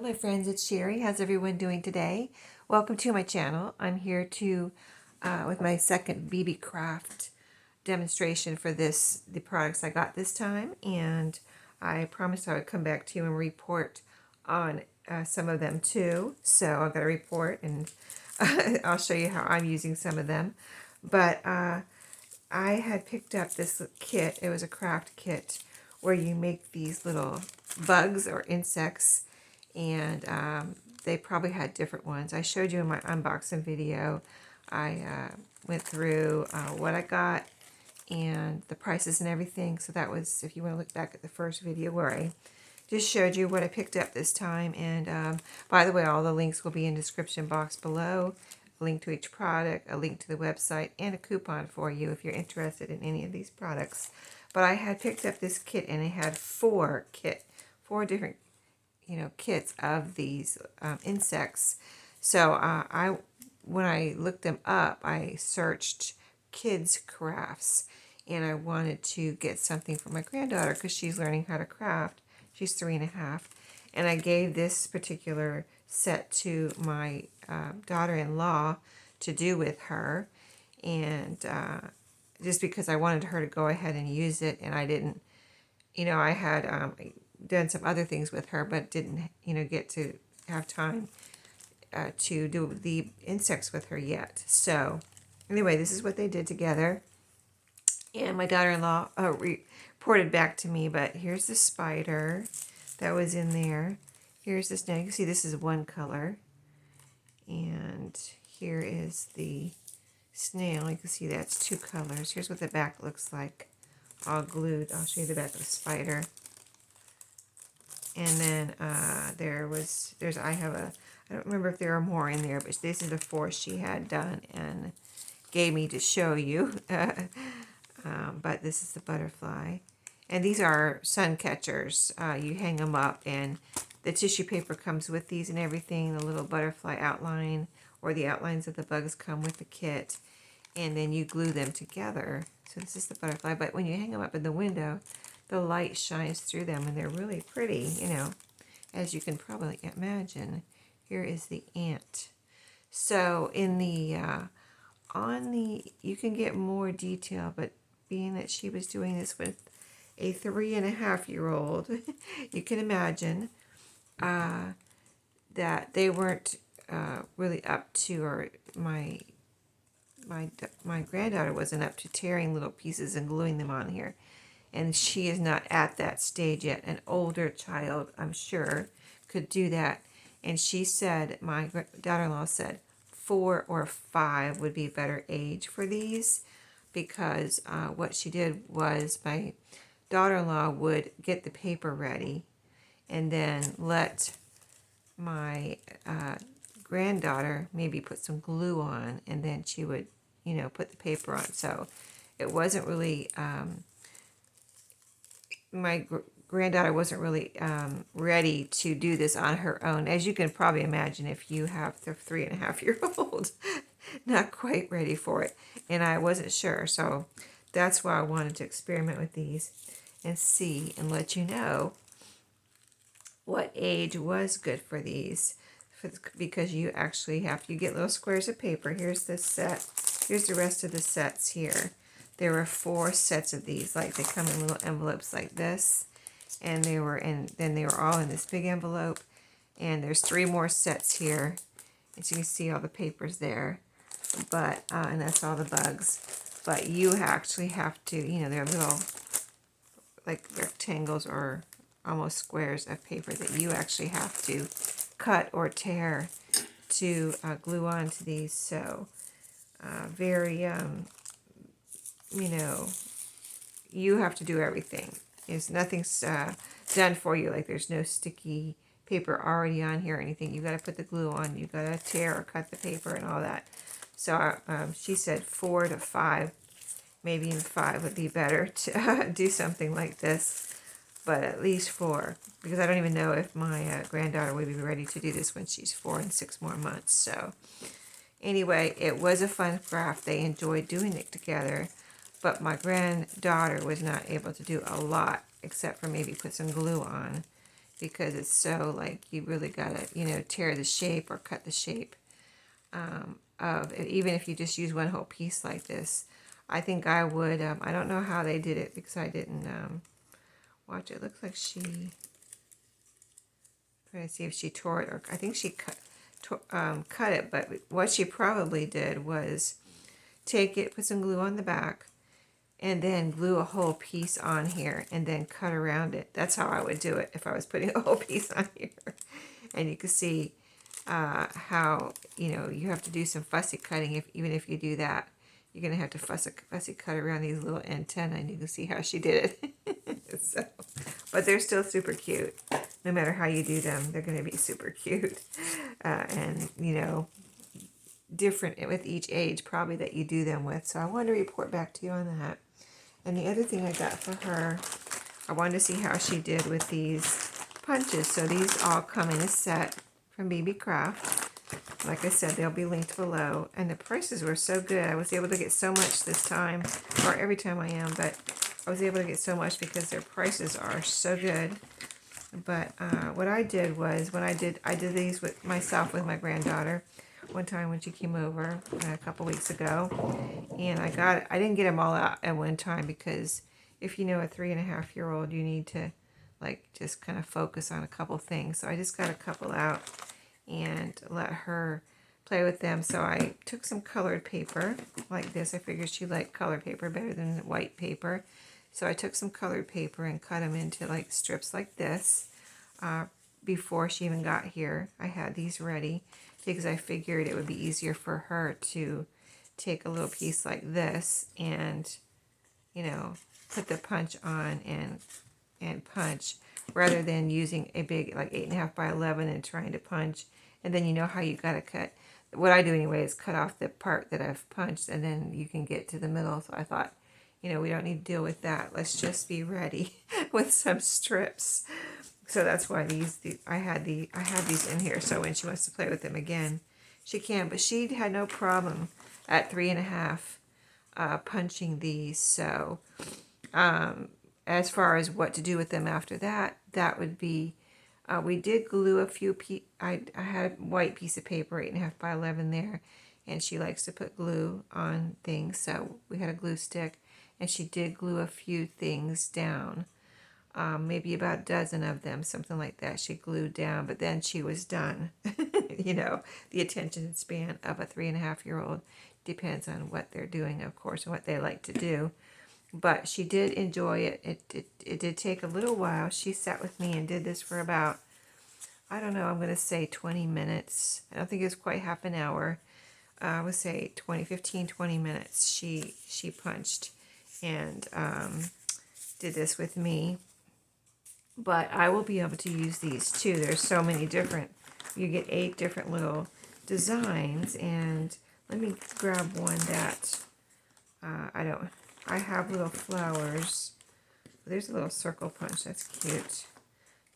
Hello my friends, it's Sheree. How's everyone doing today? Welcome to my channel. I'm here with my second Beebeecraft demonstration for the products I got this time, and I promised I would come back to you and report on some of them too. So I've got a report and I'll show you how I'm using some of them. But I had picked up this kit. It was a craft kit where you make these little bugs or insects, and they probably had different ones. I showed you in my unboxing video. I went through what I got and the prices and everything. So that was, if you want to look back at the first video where I just showed you what I picked up this time. And by the way, all the links will be in the description box below. A link to each product, a link to the website, and a coupon for you if you're interested in any of these products. But I had picked up this kit, and it had four different kits of these insects. So when I looked them up, I searched kids crafts, and I wanted to get something for my granddaughter because she's learning how to craft. She's 3.5, and I gave this particular set to my daughter-in-law to do with her, and just because I wanted her to go ahead and use it, and I didn't, I had done some other things with her, but didn't, get to have time to do the insects with her yet. So anyway, this is what they did together. And my daughter-in-law reported back to me, but here's the spider that was in there. Here's the snake. You can see this is one color. And here is the snail. You can see that's two colors. Here's what the back looks like, all glued. I'll show you the back of the spider. And then I don't remember if there are more in there, but this is the 4 she had done and gave me to show you. But this is the butterfly. And these are sun catchers. You hang them up, and the tissue paper comes with these and everything. The little butterfly outline or the outlines of the bugs come with the kit. And then you glue them together. So this is the butterfly. But when you hang them up in the window, the light shines through them, and they're really pretty, as you can probably imagine. Here is the ant. So in the you can get more detail, but being that she was doing this with a 3.5-year-old, you can imagine that they weren't really up to, or my granddaughter wasn't up to tearing little pieces and gluing them on here. And she is not at that stage yet. An older child, I'm sure, could do that. And she said, my daughter-in-law said, 4 or 5 would be a better age for these, because what she did was my daughter-in-law would get the paper ready and then let my granddaughter maybe put some glue on, and then she would, put the paper on. So it wasn't really... my granddaughter wasn't really ready to do this on her own. As you can probably imagine, if you have the 3.5-year-old, not quite ready for it. And I wasn't sure. So that's why I wanted to experiment with these and see and let you know what age was good for these. Because you actually you get little squares of paper. Here's the set. Here's the rest of the sets here. There were 4 sets of these. Like, they come in little envelopes like this, and then they were all in this big envelope. And there's 3 more sets here, as you can see all the papers there. But and that's all the bugs. But you actually have to, they're little like rectangles or almost squares of paper that you actually have to cut or tear to glue onto these. So very you have to do everything. Nothing's done for you. Like, there's no sticky paper already on here or anything. You got to put the glue on. You got to tear or cut the paper and all that. So she said 4 to 5, maybe even 5 would be better to do something like this. But at least 4, because I don't even know if my granddaughter would be ready to do this when she's 4 and 6 more months. So anyway, it was a fun craft. They enjoyed doing it together. But my granddaughter was not able to do a lot, except for maybe put some glue on. because it's so like you really gotta, you know, tear the shape or cut the shape of, even if you just use one whole piece like this. I think I would, I don't know how they did it because I didn't watch. It looks like she, trying to see if she tore it, or I think she cut it, but what she probably did was take it, put some glue on the back, and then glue a whole piece on here and then cut around it. That's how I would do it if I was putting a whole piece on here. And you can see how, you know, you have to do some fussy cutting. Even if you do that, you're going to have to fussy cut around these little antennae, and you can see how she did it. So, but they're still super cute. No matter how you do them, they're going to be super cute. And, you know, different with each age probably that you do them with. So I wanted to report back to you on that. And the other thing I got for her, I wanted to see how she did with these punches. So these all come in a set from Beebeecraft. Like I said, they'll be linked below. And the prices were so good. I was able to get so much this time, or every time I am, but I was able to get so much because their prices are so good. But what I did was, I did these with myself with my granddaughter one time when she came over a couple weeks ago, and I didn't get them all out at one time because if you know a 3.5-year-old, you need to like just kind of focus on a couple things. So I just got a couple out and let her play with them. So I took some colored paper like this. I figured she liked colored paper better than white paper. So I took some colored paper and cut them into like strips like this. Before she even got here, I had these ready because I figured it would be easier for her to take a little piece like this and, you know, put the punch on and punch, rather than using a big like 8.5 by 11 and trying to punch. And then you know how you gotta cut. What I do anyway is cut off the part that I've punched, and then you can get to the middle. So I thought, you know, we don't need to deal with that. Let's just be ready with some strips. So that's why I had these in here. So when she wants to play with them again, she can. But she had no problem at 3.5 punching these. So as far as what to do with them after that, that would be, we did glue a few. I had a white piece of paper, 8.5 by 11 there, and she likes to put glue on things. So we had a glue stick, and she did glue a few things down. Maybe about a dozen of them, something like that. She glued down, but then she was done. You know, the attention span of a 3.5-year-old depends on what they're doing, of course, and what they like to do. But she did enjoy it. It did take a little while. She sat with me and did this for about, I don't know, I'm going to say 20 minutes. I don't think it was quite half an hour. I would say 20 minutes she punched and did this with me. But I will be able to use these too. There's so many different, you get 8 different little designs. And let me grab one that I have little flowers. There's a little circle punch, that's cute.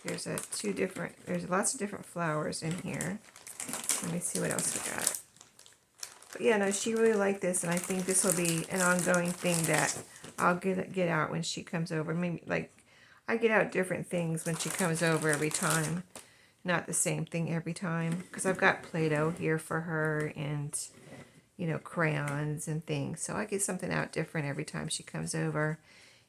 There's there's lots of different flowers in here. Let me see what else we got. But yeah, no, she really liked this, and I think this will be an ongoing thing that I'll get out when she comes over. Maybe like I get out different things when she comes over every time. Not the same thing every time, because I've got Play-Doh here for her and, you know, crayons and things. So I get something out different every time she comes over.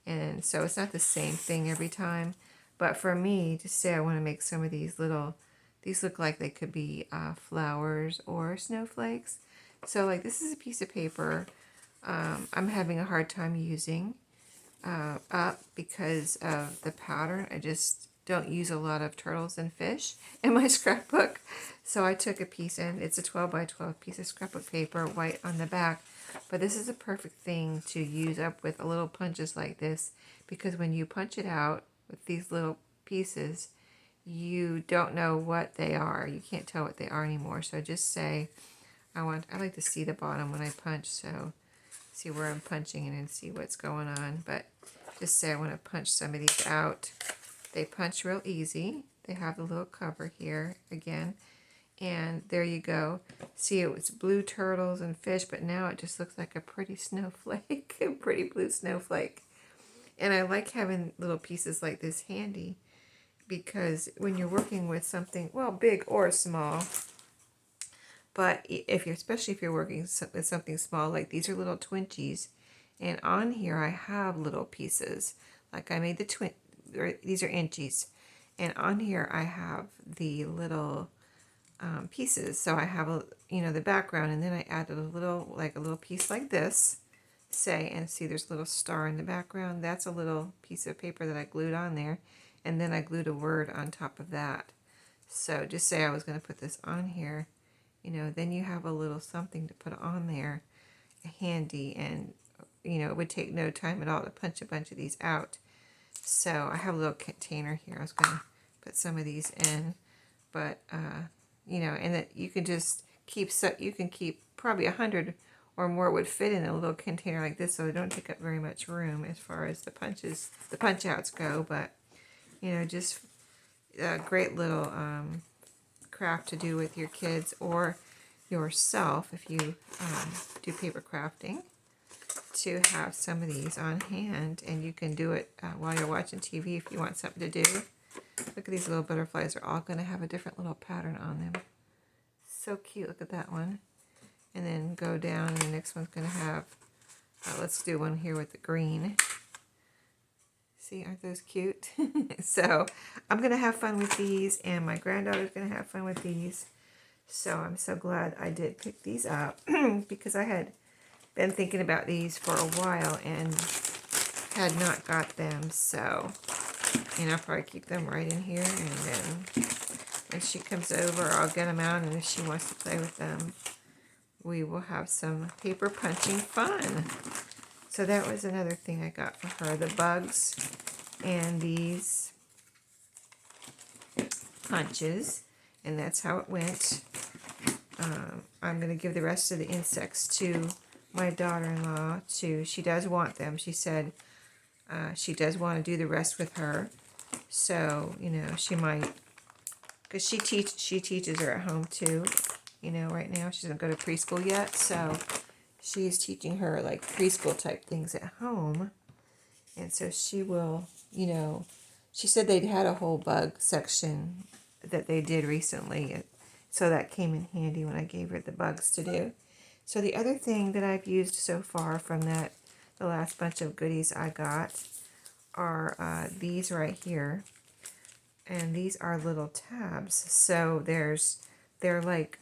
And so it's not the same thing every time. But for me, to say I want to make some of these look like they could be flowers or snowflakes. So like this is a piece of paper I'm having a hard time using up because of the pattern. I just don't use a lot of turtles and fish in my scrapbook. So I took a piece, and it's a 12 by 12 piece of scrapbook paper, white on the back. But this is a perfect thing to use up with a little punches like this, because when you punch it out with these little pieces, you don't know what they are. You can't tell what they are anymore. So just say, I like to see the bottom when I punch, so see where I'm punching it and see what's going on. But just say I want to punch some of these out. They punch real easy. They have the little cover here again. And there you go. See, it was blue turtles and fish, but now it just looks like a pretty snowflake, a pretty blue snowflake. And I like having little pieces like this handy. because when you're working with something, well, big or small, but if you're, especially if you're working with something small, like these are little twinchies, and on here I have little pieces, like I made the these are inchies, and on here I have the little pieces. So I have the background, and then I added a little piece like this, say, and see there's a little star in the background. That's a little piece of paper that I glued on there, and then I glued a word on top of that. So just say I was going to put this on here, then you have a little something to put on there handy, and it would take no time at all to punch a bunch of these out. So I have a little container here. I was going to put some of these in, but and that you can just keep, so you can keep probably 100 or more would fit in a little container like this, so they don't take up very much room as far as the punch outs go. But just a great little craft to do with your kids or yourself if you do paper crafting, to have some of these on hand, and you can do it while you're watching TV if you want something to do. Look at these little butterflies. They're all going to have a different little pattern on them. So cute. Look at that one. And then go down, and the next one's going to have, let's do one here with the green. See, aren't those cute? So I'm going to have fun with these, and my granddaughter's going to have fun with these. So I'm so glad I did pick these up because I had been thinking about these for a while and had not got them. So, I'll probably keep them right in here, and then when she comes over, I'll get them out, and if she wants to play with them, we will have some paper punching fun. So that was another thing I got for her, the bugs and these punches, and that's how it went. I'm going to give the rest of the insects to my daughter-in-law too. She does want them. She said she does want to do the rest with her. So, she might, because she teaches her at home too. Right now she doesn't go to preschool yet, so she's teaching her like preschool type things at home. And so she will, she said they'd had a whole bug section that they did recently. So that came in handy when I gave her the bugs to do. So the other thing that I've used so far from the last bunch of goodies I got are these right here. And these are little tabs. So they're like,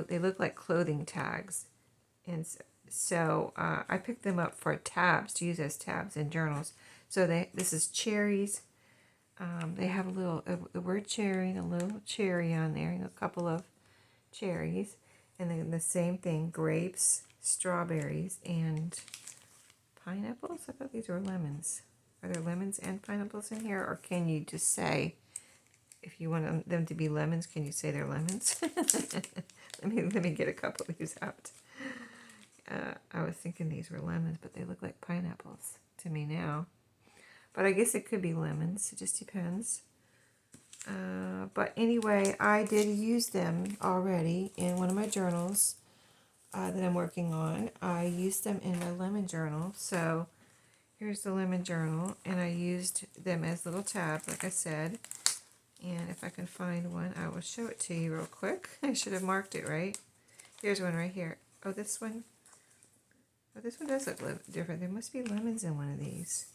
they look like clothing tags. And so I picked them up for tabs, to use as tabs in journals. So this is cherries. They have the word cherry and a little cherry on there, and a couple of cherries. And then the same thing, grapes, strawberries, and pineapples. I thought these were lemons. Are there lemons and pineapples in here? Or can you just say, if you want them to be lemons, can you say they're lemons? Let me get a couple of these out. I was thinking these were lemons, but they look like pineapples to me now. But I guess it could be lemons. It just depends. But anyway, I did use them already in one of my journals that I'm working on. I used them in my lemon journal. So here's the lemon journal, and I used them as little tabs, like I said. And if I can find one, I will show it to you real quick. I should have marked it, right? Here's one right here. Oh, this one. Oh, this one does look different. There must be lemons in one of these.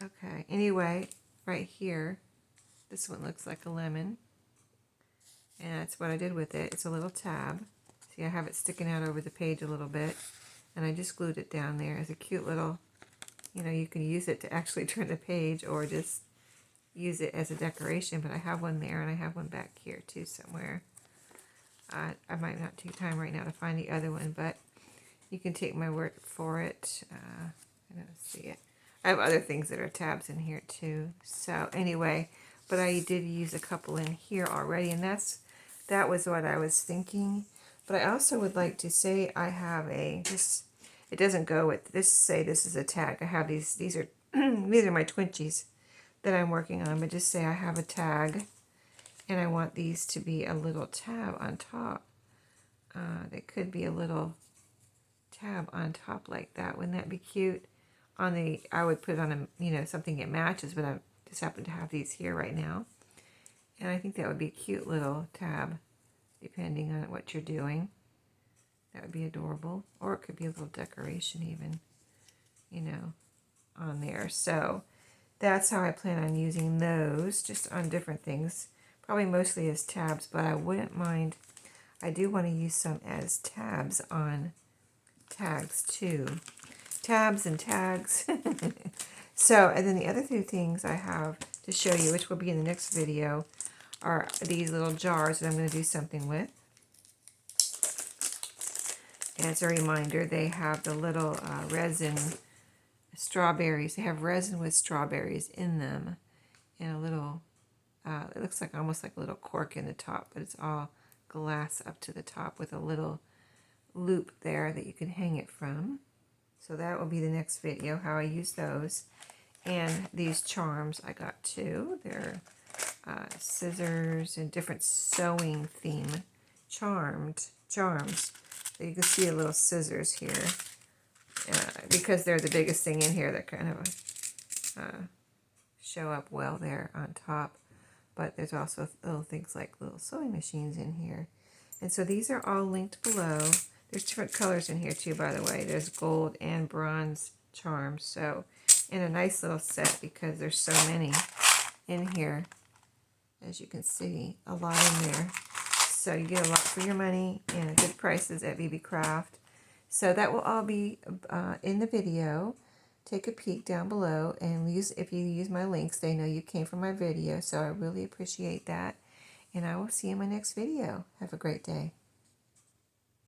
Okay, anyway, right here, this one looks like a lemon. And that's what I did with it. It's a little tab. See, I have it sticking out over the page a little bit. And I just glued it down there as a cute little, you can use it to actually turn the page or just use it as a decoration. But I have one there, and I have one back here too somewhere. I might not take time right now to find the other one, but you can take my word for it. I don't see it. I have other things that are tabs in here too. So anyway, but I did use a couple in here already, and that was what I was thinking. But I also would like to say I have it doesn't go with this. Say this is a tag. I have these are these are my Twinchies that I'm working on. But just say I have a tag, and I want these to be a little tab on top. They could be a little tab on top like that. Wouldn't that be cute? I would put it on something it matches, but just happen to have these here right now. And I think that would be a cute little tab, depending on what you're doing. That would be adorable. Or it could be a little decoration even, you know, on there. So that's how I plan on using those, just on different things. Probably mostly as tabs, but I wouldn't mind. I do want to use some as tabs on tags too. Tabs and tags. So, and then the other two things I have to show you, which will be in the next video, are these little jars that I'm going to do something with. As a reminder, they have the little resin strawberries. They have resin with strawberries in them, and a little, it looks like almost like a little cork in the top, but it's all glass up to the top with a little loop there that you can hang it from. So that will be the next video, how I use those. And these charms I got too. They're scissors and different sewing theme charms. You can see a little scissors here. Because they're the biggest thing in here that kind of show up well there on top. But there's also little things like little sewing machines in here. And so these are all linked below. There's different colors in here too, by the way. There's gold and bronze charms. So, in a nice little set because there's so many in here. As you can see, a lot in there. So you get a lot for your money and good prices at Beebeecraft. So that will all be in the video. Take a peek down below, and if you use my links, they know you came from my video. So I really appreciate that. And I will see you in my next video. Have a great day.